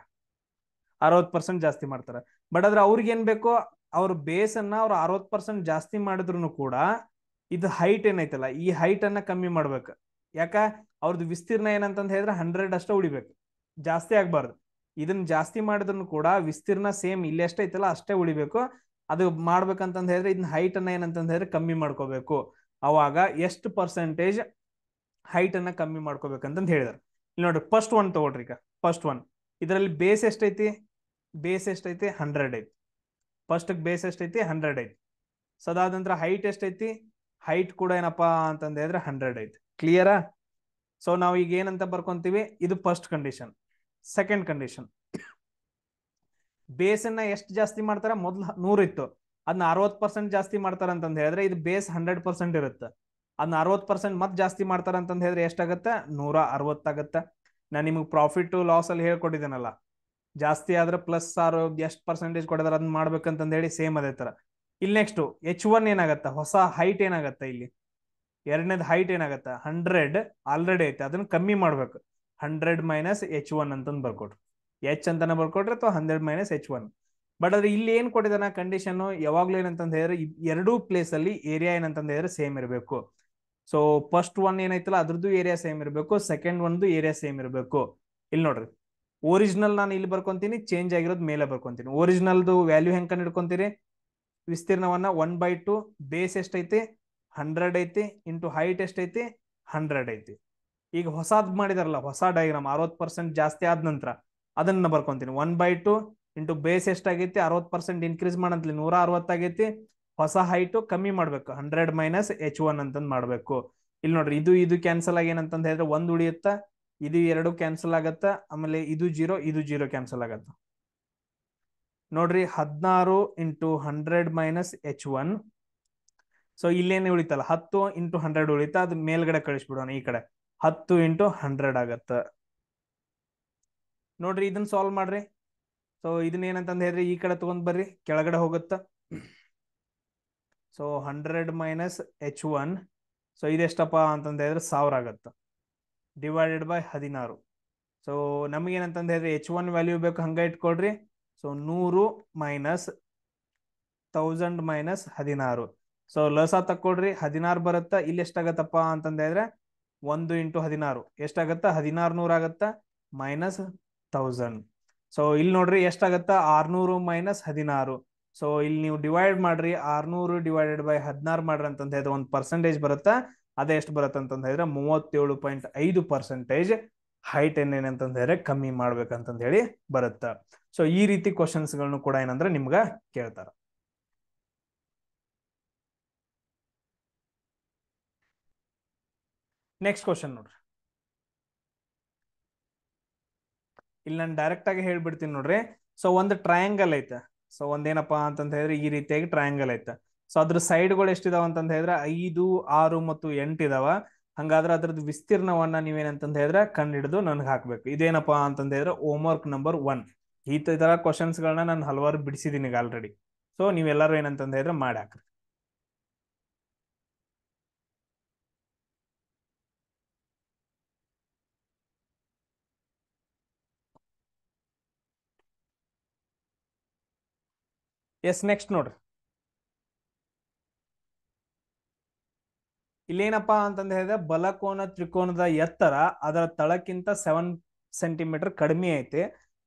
60% ಜಾಸ್ತಿ ಮಾಡ್ತಾರ. ಬಟ್ ಆದ್ರೆ ಅವ್ರಿಗೆ ಏನ್ ಬೇಕೋ ಅವ್ರ ಬೇಸನ್ನ ಅವ್ರು 60% ಜಾಸ್ತಿ ಮಾಡಿದ್ರು ಕೂಡ ಇದು ಹೈಟ್ ಏನೈತಲ್ಲ ಈ ಹೈಟ್ ಅನ್ನ ಕಮ್ಮಿ ಮಾಡ್ಬೇಕು. ಯಾಕ ಅವ್ರದ್ದು ವಿಸ್ತೀರ್ಣ ಏನಂತಂದ್ ಹೇಳಿದ್ರೆ 100 ಅಷ್ಟೇ ಉಳಿಬೇಕು, ಜಾಸ್ತಿ ಆಗ್ಬಾರ್ದು. ಇದನ್ನ ಜಾಸ್ತಿ ಮಾಡಿದ್ರು ಕೂಡ ವಿಸ್ತೀರ್ಣ ಸೇಮ್ ಇಲ್ಲಿ ಎಷ್ಟೈತಲ್ಲ ಅಷ್ಟೇ ಉಳಿಬೇಕು. ಅದು ಮಾಡ್ಬೇಕಂತಂದ್ ಹೇಳಿದ್ರೆ ಇದನ್ನ ಹೈಟ್ ಅನ್ನ ಏನಂತಂದ್ ಹೇಳಿದ್ರೆ ಕಮ್ಮಿ ಮಾಡ್ಕೋಬೇಕು. ಅವಾಗ ಎಷ್ಟು ಪರ್ಸೆಂಟೇಜ್ ಹೈಟ್ ಅನ್ನ ಕಮ್ಮಿ ಮಾಡ್ಕೋಬೇಕಂತಂದ್ ಹೇಳಿದಾರೆ. ಇಲ್ಲಿ ನೋಡ್ರಿ ಫಸ್ಟ್ ಒನ್ ತಗೊಳ್ರಿ. ಈಗ ಫಸ್ಟ್ ಒನ್ ಇದರಲ್ಲಿ ಬೇಸ್ ಎಷ್ಟೈತಿ? ಬೇಸ್ ಎಷ್ಟೈತಿ? 100 ಐತಿ. ಫಸ್ಟ್ ಬೇಸ್ ಎಷ್ಟೈತಿ? 100 ಐತಿ. ಸೊ ಅದಾದ ನಂತರ ಹೈಟ್ ಎಷ್ಟೈತಿ? ಹೈಟ್ ಕೂಡ ಏನಪ್ಪಾ ಅಂತಂದ ಹೇಳಿದ್ರೆ 100 ಐತಿ. ಕ್ಲಿಯರಾ? ಸೊ ನಾವು ಈಗ ಏನಂತ ಬರ್ಕೊಂತೀವಿ, ಇದು first condition. Second condition, base ಅನ್ನ ಎಷ್ಟು ಜಾಸ್ತಿ ಮಾಡ್ತಾರ? ಮೊದ್ಲು 100 ಇತ್ತು, ಅದನ್ನ 60% ಜಾಸ್ತಿ ಮಾಡ್ತಾರ ಅಂತಂದ ಹೇಳಿದ್ರೆ ಇದು ಬೇಸ್ 100% ಇರುತ್ತೆ. ಅದನ್ನ 60% ಮತ್ ಜಾಸ್ತಿ ಮಾಡ್ತಾರ ಅಂತಂದ ಹೇಳಿದ್ರೆ ಎಷ್ಟಾಗತ್ತೆ? 160 ಆಗತ್ತೆ. ನಾನು ನಿಮಗೆ ಪ್ರಾಫಿಟ್ ಲಾಸ್ ಅಲ್ಲಿ ಹೇಳ್ಕೊಟ್ಟಿದ್ದೇನಲ್ಲ, ಜಾಸ್ತಿ ಆದ್ರೆ ಪ್ಲಸ್ ಆರು ಎಷ್ಟು ಪರ್ಸೆಂಟೇಜ್ ಕೊಡಿದಾರೆ ಅದನ್ನ ಮಾಡ್ಬೇಕಂತಂದ ಹೇಳಿ ಸೇಮ್ ಅದೇ ತರ. ಇಲ್ಲಿ ನೆಕ್ಸ್ಟ್ H1 ಏನಾಗತ್ತ? ಹೊಸ ಹೈಟ್ ಏನಾಗತ್ತ? ಇಲ್ಲಿ ಎರಡನೇದು ಹೈಟ್ ಏನಾಗತ್ತ? 100 ಆಲ್ರೆಡಿ ಐತೆ, ಅದನ್ನ ಕಮ್ಮಿ ಮಾಡ್ಬೇಕು. 100 ಮೈನಸ್ H1 ಅಂತಂದು ಬರ್ಕೊಟ್ರು. ಎಚ್ ಅಂತಾನೆ ಬರ್ಕೊಟ್ರೆ ಅಥವಾ 100 - H1. ಬಟ್ ಅದ್ರ ಇಲ್ಲಿ ಏನ್ ಕೊಟ್ಟಿದಾನ ಕಂಡೀಷನ್? ಯಾವಾಗ್ಲೂ ಏನಂತಂದ ಹೇಳಿದ್ರೆ ಎರಡೂ ಪ್ಲೇಸ್ ಅಲ್ಲಿ ಏರಿಯಾ ಏನಂತಂದ ಹೇಳಿದ್ರೆ ಸೇಮ್ ಇರಬೇಕು. ಸೊ ಫಸ್ಟ್ ಒನ್ ಏನೈತಲ್ಲ ಅದ್ರದ್ದು ಏರಿಯಾ ಸೇಮ್ ಇರಬೇಕು, ಸೆಕೆಂಡ್ ಒಂದು ಏರಿಯಾ ಸೇಮ್ ಇರಬೇಕು. ಇಲ್ಲಿ ನೋಡ್ರಿ, ಒರಿಜಿನಲ್ ನಾನು ಇಲ್ಲಿ ಬರ್ಕೊಂತೀನಿ, ಚೇಂಜ್ ಆಗಿರೋದು ಮೇಲೆ ಬರ್ಕೊಂತೀನಿ. ಒರಿಜಿನಲ್ದು ವ್ಯಾಲ್ಯೂ ಹೆಂಗ್ ಕಂಡು ಹಿಡ್ಕೊಂತೀರಿ? ವಿಸ್ತೀರ್ಣವನ್ನ 1/2 ಬೇಸ್ ಎಷ್ಟೈತಿ? 100 ಐತಿ, ಇಂಟು ಹೈಟ್ ಎಷ್ಟೈತಿ? 100 ಐತಿ. ಈಗ ಹೊಸಾದ್ ಮಾಡಿದಾರಲ್ಲ, ಹೊಸ ಡಯಾಗ್ರಾಮ್ 60% ಜಾಸ್ತಿ ಆದ ನಂತರ ಅದನ್ನ ಬರ್ಕೊಂತೀನಿ. 1/2 ಇಂಟು ಬೇಸ್ ಎಷ್ಟಾಗೈತಿ? 60% ಇನ್ಕ್ರೀಸ್ ಮಾಡಂತಲಿ 160 ಆಗೈತಿ. ಹೊಸ ಹೈಟ್ ಕಮ್ಮಿ ಮಾಡ್ಬೇಕು, 100 - H1 ಅಂತಂದ್ ಮಾಡ್ಬೇಕು. ಇಲ್ಲಿ ನೋಡ್ರಿ, ಇದು ಕ್ಯಾನ್ಸಲ್ ಆಗಿ ಏನಂತಂದ್ ಹೇಳಿದ್ರೆ 1 ಉಳಿಯುತ್ತ, ಇದು 2 ಕ್ಯಾನ್ಸಲ್ ಆಗತ್ತ, ಆಮೇಲೆ ಇದು 0 ಇದು 0 ಕ್ಯಾನ್ಸಲ್ ಆಗತ್ತ. ನೋಡ್ರಿ 16 ಇಂಟು 100 - H1. ಸೊ ಇಲ್ಲೇನೆ ಉಳಿತಲ್ಲ 10 ಇಂಟು 100 ಉಳಿತ, ಅದು ಮೇಲ್ಗಡೆ ಕಳಿಸ್ಬಿಡೋಣ. ಈ ಕಡೆ 10 ಇಂಟು 100 ಆಗತ್ತ. ನೋಡ್ರಿ ಇದನ್ನ ಸಾಲ್ವ್ ಮಾಡ್ರಿ. ಸೊ ಇದನ್ನ ಏನಂತಂದ ಹೇಳ್ರಿ, ಈ ಕಡೆ ತಗೊಂಡ್ ಬರ್ರಿ, ಕೆಳಗಡೆ ಹೋಗುತ್ತ. So 100 - H1. ಸೊ ಇದೆಷ್ಟಪ್ಪ ಅಂತಂದ ಹೇಳಿದ್ರೆ 1000 ಆಗತ್ತ, ಡಿವೈಡೆಡ್ ಬೈ 16. ಸೊ ನಮಗೇನಂತಂದ ಹೇಳಿದ್ರೆ H1 ವ್ಯಾಲ್ಯೂ ಬೇಕು, ಹಂಗ ಇಟ್ಕೊಳ್ರಿ. So 100 minus 1000 minus 16. ಸೊ ಲಸ ತಕ್ಕೊಡ್ರಿ, 16 ಬರುತ್ತಾ. ಇಲ್ಲಿ ಎಷ್ಟಾಗತ್ತಪ್ಪ ಅಂತಂದ ಹೇಳಿದ್ರೆ 1 ಇಂಟು 16 ಎಷ್ಟಾಗತ್ತ? 1600 ಆಗತ್ತ, ಮೈನಸ್ 1000. ಸೊ ಇಲ್ಲಿ ನೋಡ್ರಿ ಎಷ್ಟಾಗತ್ತ? 600 ಮೈನಸ್ 16. ಸೊ ಇಲ್ಲಿ ನೀವು ಡಿವೈಡ್ ಮಾಡ್ರಿ, 600 ಡಿವೈಡೆಡ್ ಬೈ 16 ಮಾಡ್ರಿ ಅಂತಂದ ಹೇಳಿದ್ರೆ ಒಂದು ಪರ್ಸೆಂಟೇಜ್ ಬರುತ್ತಾ. ಅದೇ ಎಷ್ಟು ಬರುತ್ತೆ ಅಂತಂದ ಹೇಳಿದ್ರೆ 37.5% ಹೈಟ್ ಏನೇನಂತಂದ ಹೇಳಿದ್ರೆ ಕಮ್ಮಿ ಮಾಡ್ಬೇಕಂತಂದ ಹೇಳಿ ಬರುತ್ತ. ಸೊ ಈ ರೀತಿ ಕ್ವಶನ್ಸ್ ಗಳನ್ನು ಕೂಡ ಏನಂದ್ರೆ ನಿಮ್ಗ ಕೇಳ್ತಾರ. ನೆಕ್ಸ್ಟ್ ಕ್ವಶನ್ ನೋಡ್ರಿ, ಇಲ್ಲಿ ನಾನು ಡೈರೆಕ್ಟ್ ಆಗಿ ಹೇಳ್ಬಿಡ್ತೀನಿ ನೋಡ್ರಿ. ಸೊ ಒಂದು ಟ್ರಯಾಂಗಲ್ ಐತೆ. ಸೊ ಒಂದೇನಪ್ಪಾ ಅಂತಂದ ಹೇಳಿದ್ರೆ ಈ ರೀತಿಯಾಗಿ ಟ್ರಯಾಂಗಲ್ ಐತೆ. ಸೊ ಅದ್ರ ಸೈಡ್ಗಳು ಎಷ್ಟಿದಾವ ಅಂತಂದ ಹೇಳಿದ್ರೆ 5, 6 ಮತ್ತು 8 ಇದಾವ. ಹಂಗಾದ್ರೆ ಅದ್ರದ್ದು ವಿಸ್ತೀರ್ಣವನ್ನ ನೀವೇನಂತಂದ ಹೇಳಿದ್ರೆ ಕಂಡು ಹಿಡಿದು ನನ್ಗೆ ಹಾಕ್ಬೇಕು. ಇದೇನಪ್ಪಾ ಅಂತಂದ ಹೇಳಿದ್ರೆ ಹೋಮ್ವರ್ಕ್ ನಂಬರ್ 1. ಈ ತರ ಕ್ವಶನ್ಸ್ ಗಳನ್ನ ನಾನು ಹಲವಾರು ಬಿಡಿಸಿದೀನಿ ಈಗ ಆಲ್ರೆಡಿ. ಸೊ ನೀವೆಲ್ಲರೂ ಏನಂತಂದ ಹೇಳಿದ್ರೆ ಮಾಡಿ ಹಾಕ್ರಿ. ಎಸ್, ನೆಕ್ಸ್ಟ್ ನೋಡ್ರಿ, ಇಲ್ಲೇನಪ್ಪಾ ಅಂತಂದ ಹೇಳಿದ್ರೆ ಬಲಕೋನ ತ್ರಿಕೋನದ ಎತ್ತರ ಅದರ ತಳಕ್ಕಿಂತ 7 ಸೆಂಟಿಮೀಟರ್ ಕಡಿಮೆ ಐತಿ.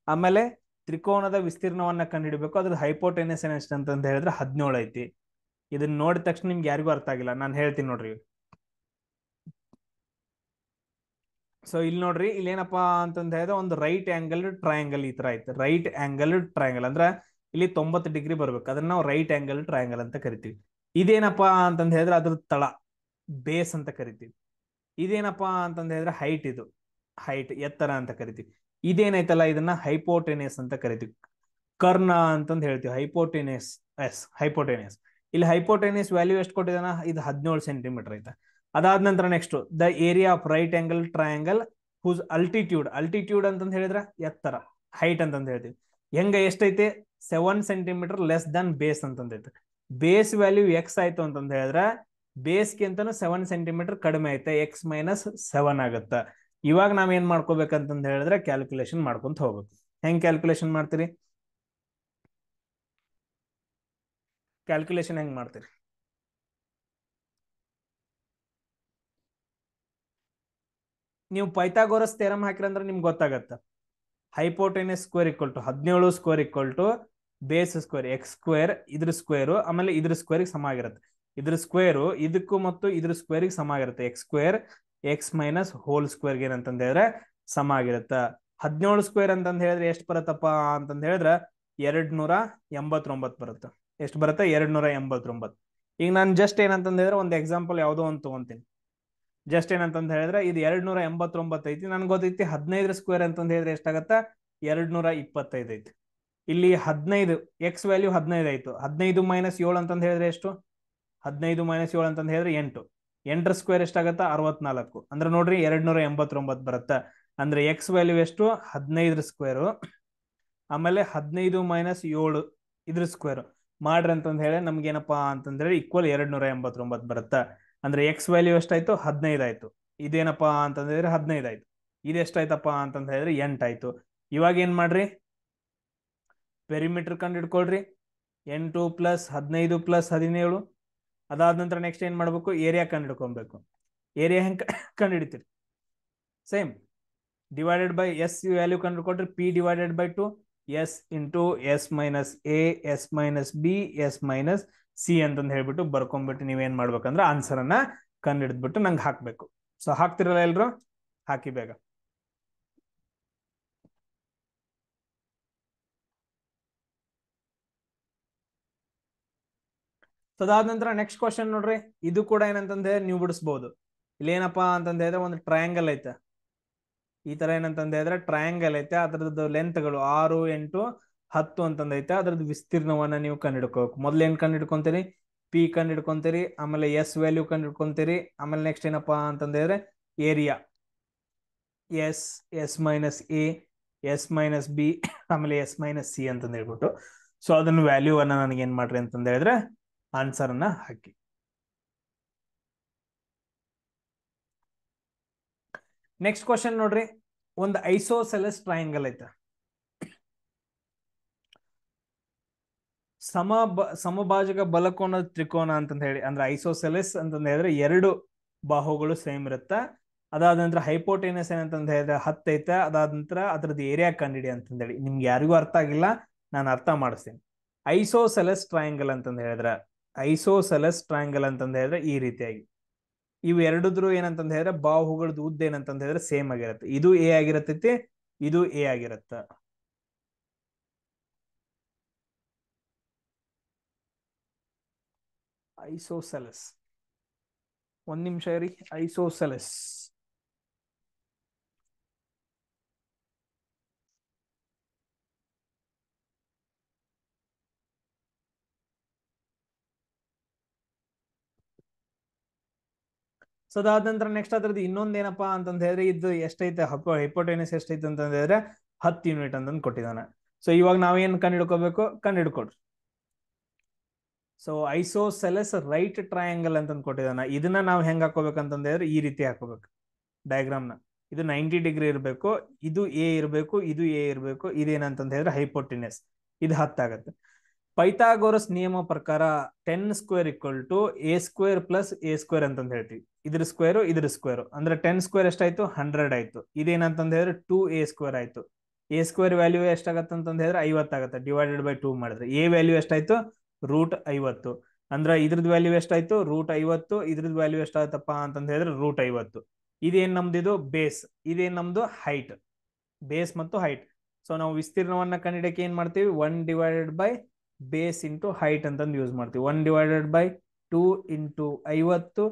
ಆಮೇಲೆ ತ್ರಿಕೋನದ ವಿಸ್ತೀರ್ಣವನ್ನ ಕಂಡುಹಿಡಬೇಕು, ಅದ್ರ ಹೈಪೋಟೆನಸ್ ಎಷ್ಟು ಅಂತಂದ ಹೇಳಿದ್ರೆ 17 ಐತಿ. ಇದನ್ನ ನೋಡಿದ ತಕ್ಷಣ ನಿಮ್ಗೆ ಯಾರಿಗೂ ಅರ್ಥ ಆಗಿಲ್ಲ, ನಾನು ಹೇಳ್ತೀನಿ ನೋಡ್ರಿ. ಸೊ ಇಲ್ಲಿ ನೋಡ್ರಿ, ಇಲ್ಲಿ ಏನಪ್ಪಾ ಅಂತಂದ ಹೇಳಿದ್ರೆ ಒಂದು ರೈಟ್ ಆಂಗಲ್ ಟ್ರಯಾಂಗಲ್ ಈ ತರ ಐತೆ. ರೈಟ್ ಆಂಗಲ್ ಟ್ರಯಾಂಗಲ್ ಅಂದ್ರೆ ಇಲ್ಲಿ 90 ಡಿಗ್ರಿ ಬರ್ಬೇಕು, ಅದನ್ನ ನಾವು ರೈಟ್ ಆಂಗಲ್ ಟ್ರಯಾಂಗಲ್ ಅಂತ ಕರಿತೀವಿ. ಇದೇನಪ್ಪಾ ಅಂತಂದ ಹೇಳಿದ್ರೆ ಅದ್ರ ತಳ ಬೇಸ್ ಅಂತ ಕರಿತೀವಿ. ಇದೇನಪ್ಪಾ ಅಂತಂದ ಹೇಳಿದ್ರೆ ಹೈಟ್, ಇದು ಹೈಟ್ ಎತ್ತರ ಅಂತ ಕರಿತೀವಿ. ಇದೇನೈತಲ್ಲ ಇದನ್ನ ಹೈಪೋಟೆನಿಯಸ್ ಅಂತ ಕರಿತೀವಿ, ಕರ್ಣ ಅಂತಂದ ಹೇಳ್ತೀವಿ. Hypotenuse, yes hypotenuse. ಇಲ್ಲಿ ಹೈಪೋಟೆನಿಯಸ್ ವ್ಯಾಲ್ಯೂ ಎಷ್ಟು ಕೊಟ್ಟಿದಾನ? ಇದು 17 ಸೆಂಟಿಮೀಟರ್ ಐತೆ. ಅದಾದ ನಂತರ next the area of right angle triangle whose altitude. Altitude ಅಂತಂದ ಹೇಳಿದ್ರೆ ಎತ್ತರ, ಹೈಟ್ ಅಂತಂದ ಹೇಳ್ತೀವಿ. ಹೆಂಗ ಎಷ್ಟೈತೆ? 7 ಸೆಂಟಿಮೀಟರ್ ಲೆಸ್ ದನ್ ಬೇಸ್ ಅಂತಂದೈತೆ. ಬೇಸ್ ವ್ಯಾಲ್ಯೂ ಎಕ್ಸ್ ಆಯ್ತು ಅಂತಂದ ಹೇಳಿದ್ರೆ ಬೇಸ್ಗಿಂತನೂ 7 ಸೆಂಟಿಮೀಟರ್ ಕಡಿಮೆ ಐತೆ, ಎಕ್ಸ್ ಮೈನಸ್ 7 ಆಗುತ್ತ. ಇವಾಗ ನಾವ್ ಏನ್ ಮಾಡ್ಕೋಬೇಕಂತಂದ ಹೇಳಿದ್ರೆ ಕ್ಯಾಲ್ಕುಲೇಷನ್ ಮಾಡ್ಕೊಂತ ಹೋಗ್ಬೇಕು. ಹೆಂಗ್ ಕ್ಯಾಲ್ಕುಲೇಷನ್ ಮಾಡ್ತೀರಿ? ಕ್ಯಾಲ್ಕುಲೇಷನ್ ಹೆಂಗ್ ಮಾಡ್ತೀರಿ? ನೀವು ಪೈಥಾಗೋರಸ್ ಥಿಯರಮ್ ಹಾಕಿರಂದ್ರೆ ನಿಮ್ಗೆ ಗೊತ್ತಾಗತ್ತ. Hypotenuse square equal to 17 square equal to base square X square ಇದ್ರ ಸ್ಕ್ವೇರು ಆಮೇಲೆ ಇದ್ರ ಸ್ಕ್ವೇರ್ಗೆ ಸಮ ಆಗಿರುತ್ತೆ. ಇದ್ರ ಸ್ಕ್ವೇರು ಇದಕ್ಕೂ ಮತ್ತು ಇದ್ರ ಸ್ಕ್ವೇರ್ಗೆ ಸಮ ಆಗಿರುತ್ತೆ. X square X minus whole ಸ್ಕ್ವೇರ್ಗೆ ಏನಂತಂದ ಹೇಳಿದ್ರೆ ಸಮ ಆಗಿರುತ್ತ. 17 ಸ್ಕ್ವೇರ್ ಅಂತಂದ ಹೇಳಿದ್ರೆ ಎಷ್ಟು ಬರುತ್ತಪ್ಪ ಅಂತಂದ ಹೇಳಿದ್ರೆ 289 ಬರುತ್ತೆ. ಎಷ್ಟು ಬರುತ್ತೆ? 289. ಈಗ ನಾನು ಜಸ್ಟ್ ಏನಂತಂದ ಹೇಳಿದ್ರೆ ಒಂದು ಎಕ್ಸಾಂಪಲ್ ಯಾವುದೋ ಒಂದು ತಗೊಂತೀನಿ. ಜಸ್ಟ್ ಏನಂತಂದ ಹೇಳಿದ್ರೆ ಇದು 289 ಐತಿ. ನನ್ಗೆ ಗೊತ್ತೈತಿ 15 ಸ್ಕ್ವೇರ್ ಅಂತಂದ ಹೇಳಿದ್ರೆ ಎಷ್ಟಾಗತ್ತ? 225 ಐತಿ. ಇಲ್ಲಿ 15 ಎಕ್ಸ್ ವ್ಯಾಲ್ಯೂ 15 ಆಯ್ತು. 15 ಮೈನಸ್ 7 ಅಂತಂದ ಹೇಳಿದ್ರೆ ಎಷ್ಟು? 15 ಮೈನಸ್ 7 ಅಂತಂದ ಹೇಳಿದ್ರೆ 8. 8ರ ಸ್ಕ್ವೇರ್ ಎಷ್ಟಾಗತ್ತ? 64. ಅಂದ್ರೆ ನೋಡ್ರಿ 289 ಬರುತ್ತೆ. ಅಂದ್ರೆ ಎಕ್ಸ್ ವ್ಯಾಲ್ಯೂ ಎಷ್ಟು? 15 ಸ್ಕ್ವೇರು ಆಮೇಲೆ 15 ಮೈನಸ್ 7 ಇದ್ರ ಸ್ಕ್ವೇರ್ ಮಾಡ್ರಿ ಅಂತಂದ ಹೇಳಿ ನಮ್ಗೆ ಏನಪ್ಪಾ ಅಂತಂದ್ರೆ ಈಕ್ವಲ್ 289 ಬರುತ್ತೆ. ಅಂದ್ರೆ ಎಕ್ಸ್ ವ್ಯಾಲ್ಯೂ ಎಷ್ಟಾಯ್ತು? 15 ಆಯ್ತು. ಇದೇನಪ್ಪಾ ಅಂತಂದ್ರೆ 15 ಆಯ್ತು. ಇದೆಷ್ಟಾಯ್ತಪ್ಪ ಅಂತಂದ ಹೇಳಿದ್ರೆ 8 ಆಯ್ತು. ಇವಾಗ ಏನ್ ಮಾಡ್ರಿ? ಪೆರಿಮೀಟರ್ ಕಂಡು ಹಿಡ್ಕೊಳ್ರಿ. 8 ಪ್ಲಸ್ 15 ಪ್ಲಸ್ 17. ಅದಾದ ನಂತರ ನೆಕ್ಸ್ಟ್ ಏನ್ ಮಾಡ್ಬೇಕು? ಏರಿಯಾ ಕಂಡು ಹಿಡ್ಕೊಬೇಕು. ಏರಿಯಾ ಹೆಂಗ್ ಕಂಡು ಹಿಡಿತೀರಿ? Same divided by S value ಕಂಡು ಹಿಡ್ಕೊಳ್ರಿ. P divided by 2 S into S minus A S minus B S minus C ಅಂತಂದು ಹೇಳ್ಬಿಟ್ಟು ಬರ್ಕೊಂಡ್ಬಿಟ್ಟು ನೀವೇನ್ ಮಾಡ್ಬೇಕಂದ್ರೆ ಆನ್ಸರ್ ಅನ್ನ ಕಂಡು ಹಿಡಿದ್ಬಿಟ್ಟು ನಂಗೆ ಹಾಕ್ಬೇಕು. ಸೊ ಹಾಕ್ತಿರಲ್ಲ ಎಲ್ರು? ಹಾಕಿ ಬೇಗ. ಅದಾದ ನಂತರ ನೆಕ್ಸ್ಟ್ ಕ್ವಶನ್ ನೋಡ್ರಿ. ಇದು ಕೂಡ ಏನಂತಂದ್ರೆ ನೀವು ಬಿಡಿಸಬಹುದು. ಇಲ್ಲಿ ಏನಪ್ಪಾ ಅಂತಂದ ಹೇಳಿದ್ರೆ ಒಂದು ಟ್ರಯಾಂಗಲ್ ಐತೆ. ಈ ತರ ಏನಂತಂದ ಹೇಳಿದ್ರೆ ಟ್ರಯಾಂಗಲ್ ಐತೆ. ಅದ್ರದ್ದು ಲೆಂತ್ಗಳು 6 8 10 ಅಂತಂದೈತೆ. ಅದ್ರದ್ದು ವಿಸ್ತೀರ್ಣವನ್ನ ನೀವು ಕಂಡುಹಿಡ್ಕೋಬೇಕು. ಮೊದ್ಲು ಏನ್ ಕಂಡು ಹಿಡ್ಕೊಂತೀರಿ? ಪಿ ಕಂಡು ಹಿಡ್ಕೊಂತೀರಿ. ಆಮೇಲೆ ಎಸ್ ವ್ಯಾಲ್ಯೂ ಕಂಡು ಹಿಡ್ಕೊಂತೀರಿ. ಆಮೇಲೆ ನೆಕ್ಸ್ಟ್ ಏನಪ್ಪಾ ಅಂತಂದ ಹೇಳಿದ್ರೆ area S S minus A S minus B ಆಮೇಲೆ ಎಸ್ ಮೈನಸ್ ಸಿ ಅಂತಂದ ಹೇಳ್ಬಿಟ್ಟು ಸೊ ಅದನ್ನ ವ್ಯಾಲ್ಯೂ ಅನ್ನ ನನಗೆ ಏನ್ ಮಾಡ್ರಿ ಅಂತಂದ ಹೇಳಿದ್ರೆ ಆನ್ಸರ್ ಅನ್ನ ಹಾಕಿ. ನೆಕ್ಸ್ಟ್ ಕ್ವಶನ್ ನೋಡ್ರಿ. ಒಂದು ಐಸೋಸೆಲೆಸ್ ಟ್ರಯಾಂಗಲ್ ಐತೆ. ಸಮಭಾಜಕ ಬಲಕೋನ ತ್ರಿಕೋನ ಅಂತಂದ ಹೇಳಿ ಅಂದ್ರೆ ಐಸೋಸೆಲೆಸ್ ಅಂತಂದ ಹೇಳಿದ್ರೆ ಎರಡು ಬಾಹುಗಳು ಸೇಮ್ ಇರುತ್ತ. ಅದಾದ ನಂತರ ಹೈಪೋಟೆನಸ್ ಏನಂತಂದ ಹೇಳಿದ್ರೆ 10 ಐತೆ. ಅದಾದ ನಂತರ ಅದ್ರದ್ದು ಏರಿಯಾ ಕಂಡಿಡಿ ಅಂತಂದ ಹೇಳಿ. ನಿಮ್ಗೆ ಯಾರಿಗೂ ಅರ್ಥ ಆಗಿಲ್ಲ, ನಾನು ಅರ್ಥ ಮಾಡಿಸ್ತೀನಿ. ಐಸೋಸೆಲೆಸ್ ಟ್ರಯಾಂಗಲ್ ಅಂತಂದ ಹೇಳಿದ್ರೆ ಐಸೋಸೆಲೆಸ್ ಟ್ರಯಾಂಗಲ್ ಅಂತಂದ ಹೇಳಿದ್ರೆ ಈ ರೀತಿಯಾಗಿ ಇವು ಎರಡಿದ್ರು ಏನಂತಂದ ಹೇಳಿದ್ರೆ ಬಾಹುಗಳದ್ದು ಉದ್ದ ಏನಂತಂದ ಹೇಳಿದ್ರೆ ಸೇಮ್ ಆಗಿರುತ್ತೆ. ಇದು ಎ ಆಗಿರತೈತಿ, ಇದು ಎ ಆಗಿರತ್ತ. ಐಸೋಸೆಲೆಸ್ ಒಂದ್ ನಿಮಿಷ ಇರಿ. ಐಸೋಸೆಲೆಸ್ ಸೊ ಅದಾದ ನಂತರ ನೆಕ್ಸ್ಟ್ ಅದ್ರದ್ದು ಇನ್ನೊಂದ್ ಏನಪ್ಪಾ ಅಂತಂದ ಹೇಳಿದ್ರೆ ಇದು ಎಷ್ಟೈತೆ ಹೈಪೋಟೆನಸ್ ಎಷ್ಟೈತೆ ಅಂತಂದ ಹೇಳಿದ್ರೆ 10 ಯೂನಿಟ್ ಅಂತಂದು ಕೊಟ್ಟಿದ್ದಾನೆ. ಸೊ ಇವಾಗ ನಾವೇನ್ ಕಂಡು ಹಿಡ್ಕೋಬೇಕು? ಕಂಡು ಹಿಡ್ಕೊಡ್ರಿ. ಸೊ ಐಸೋಸೆಲೆಸ್ ರೈಟ್ ಟ್ರಯಾಂಗಲ್ ಅಂತಂದು ಕೊಟ್ಟಿದ್ದಾನೆ. ಇದನ್ನ ನಾವು ಹೆಂಗ್ ಹಾಕೋಬೇಕಂತಂದ ಹೇಳಿದ್ರೆ ಈ ರೀತಿ ಹಾಕೋಬೇಕು ಡಯಾಗ್ರಾಮ್ನ. ಇದು 90 ಡಿಗ್ರಿ ಇರಬೇಕು. ಇದು ಎ ಇರಬೇಕು, ಇದು ಎ ಇರಬೇಕು. ಇದೇನಂತಂದ ಹೇಳಿದ್ರೆ ಹೈಪೋಟೆನಸ್. ಇದು 10 ಆಗುತ್ತೆ. ಪೈಥಾಗೋರಸ್ ನಿಯಮ ಪ್ರಕಾರ 10 square equal to A square plus A square ಅಂತಂದ ಹೇಳ್ತೀವಿ. ಇದ್ರ ಸ್ಕ್ವೇರು ಇದ್ರ ಸ್ಕ್ವೇರು ಅಂದ್ರೆ 10 ಸ್ಕ್ವೇರ್ ಎಷ್ಟಾಯ್ತು? 100 ಆಯ್ತು. ಇದೇನಂತಂದ ಹೇಳಿದ್ರೆ 2a ಸ್ಕ್ವೇರ್ ಆಯ್ತು. ಎ ಸ್ಕ್ವೇರ್ ವ್ಯಾಲ್ಯೂ ಎಷ್ಟಾಗತ್ತೆ ಅಂತಂದ ಹೇಳಿದ್ರೆ 50 ಆಗುತ್ತೆ. ಡಿವೈಡೆಡ್ ಬೈ 2 ಮಾಡಿದ್ರೆ ಎ ವ್ಯಾಲ್ಯೂ ಎಷ್ಟಾಯ್ತು? √50. ಅಂದ್ರೆ ಇದ್ರದ್ ವ್ಯಾಲ್ಯೂ ಎಷ್ಟಾಯ್ತು? √50. ಇದ್ರದ್ ವ್ಯಾಲ್ಯೂ ಎಷ್ಟಾಯ್ತಪ್ಪ ಅಂತಂದ ಹೇಳಿದ್ರೆ √50. ಇದೇನ್ ನಮ್ದು? ಇದು ಬೇಸ್. ಇದೇನ್ ನಮ್ದು? ಹೈಟ್. ಬೇಸ್ ಮತ್ತು ಹೈಟ್. ಸೊ ನಾವು ವಿಸ್ತೀರ್ಣವನ್ನ ಕಂಡಿಡಕ್ಕೆ ಏನ್ ಮಾಡ್ತೀವಿ? 1 divided by base into height ಅಂತಂದು ಯೂಸ್ ಮಾಡ್ತೀವಿ. 1 divided by 2 into 50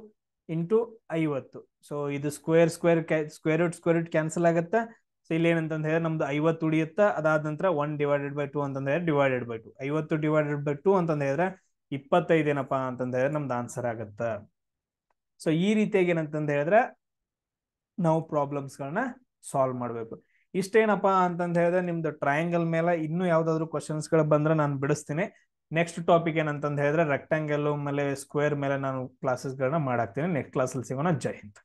into 50. So ಇದು ಸ್ಕ್ವೇರ್ ರೂಟ್ ಕ್ಯಾನ್ಸಲ್ ಆಗುತ್ತೆ. ಸೊ ಇಲ್ಲಿ ಏನಂತಂದ ಹೇಳಿದ್ರೆ ನಮ್ದು 50 ಉಳಿಯುತ್ತ. ಅದಾದ ನಂತರ 1 ಡಿವೈಡೆಡ್ ಬೈ 2 ಅಂತಂದ ಹೇಳಿದ್ರೆ ಡಿವೈಡೆಡ್ ಬೈ 2. 50 ಡಿವೈಡೆಡ್ ಬೈ 2 ಅಂತಂದ ಹೇಳಿದ್ರೆ 25 ಏನಪ್ಪಾ ಅಂತಂದ ಹೇಳಿದ್ರೆ ನಮ್ದು ಆನ್ಸರ್ ಆಗುತ್ತ. ಸೊ ಈ ರೀತಿಯಾಗಿ ಏನಂತಂದ ಹೇಳಿದ್ರೆ ನಾವು ಪ್ರಾಬ್ಲಮ್ಸ್ ಗಳನ್ನ ಸಾಲ್ವ್ ಮಾಡ್ಬೇಕು. ಇಷ್ಟೇನಪ್ಪಾ ಅಂತಂದ ಹೇಳಿದ್ರೆ ನಿಮ್ದು ಟ್ರಯಾಂಗಲ್ ಮೇಲೆ ಇನ್ನೂ ಯಾವ್ದಾದ್ರು ಕ್ವಶನ್ಸ್ ಗಳು ಬಂದ್ರೆ ನಾನು ಬಿಡಿಸ್ತೀನಿ. ನೆಕ್ಸ್ಟ್ ಟಾಪಿಕ್ ಏನಂತಂದ ಹೇಳಿದ್ರೆ ರೆಕ್ಟಾಂಗಲ್ ಮೇಲೆ ಸ್ಕ್ವೇರ್ ಮೇಲೆ ನಾನು ಕ್ಲಾಸಸ್ ಗಳನ್ನ ಮಾಡಾಕ್ತೀನಿ. ನೆಕ್ಸ್ಟ್ ಕ್ಲಾಸಲ್ಲಿ ಸಿಗೋಣ. ಜೈ ಹಿಂದ್.